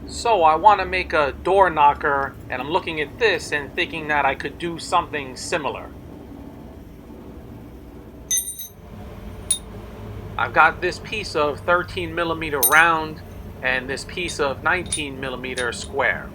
So I want to make a door knocker, and I'm looking at this and thinking that I could do something similar. I've got this piece of 13mm round and this piece of 19mm square.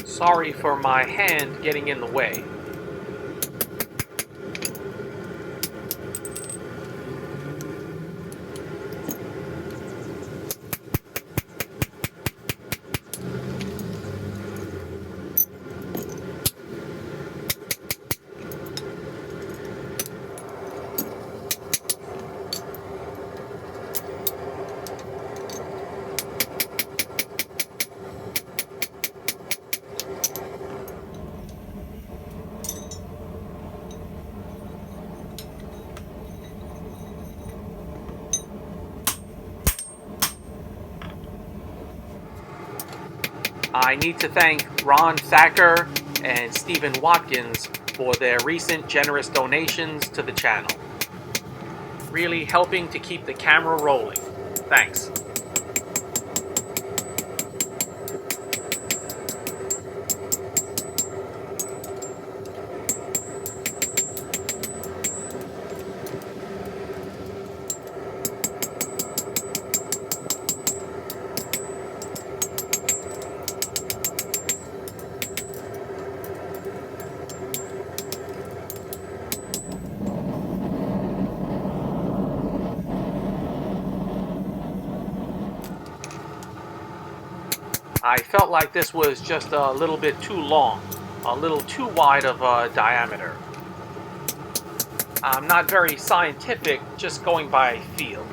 Sorry for my hand getting in the way. I need to thank Ron Thacker and Stephen Watkins for their recent generous donations to the channel. Really helping to keep the camera rolling. Thanks. I felt like this was just a little bit too long, a little too wide of a diameter. I'm not very scientific, just going by feel.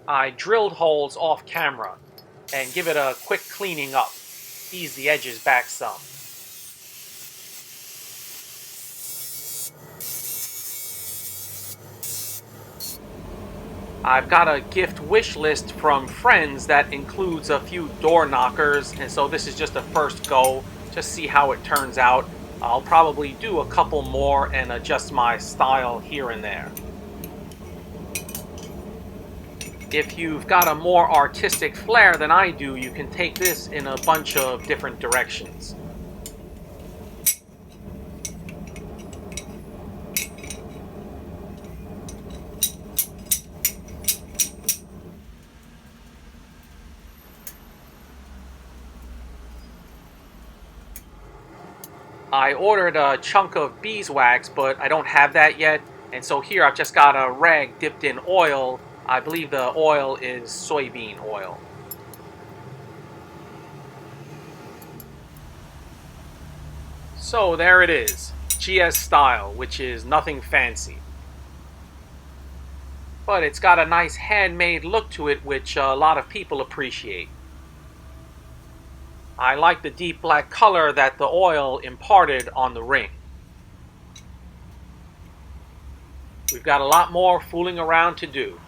I drilled holes off camera and give it a quick cleaning up. Ease the edges back some. I've got a gift wish list from friends that includes a few door knockers, and so this is just a first go, just see how it turns out. I'll probably do a couple more and adjust my style here and there. If you've got a more artistic flair than I do, you can take this in a bunch of different directions. I ordered a chunk of beeswax, but I don't have that yet, and so here I've just got a rag dipped in oil. I believe the oil is soybean oil. So there it is, GS style, which is nothing fancy. But it's got a nice handmade look to it, which a lot of people appreciate. I like the deep black color that the oil imparted on the ring. We've got a lot more fooling around to do.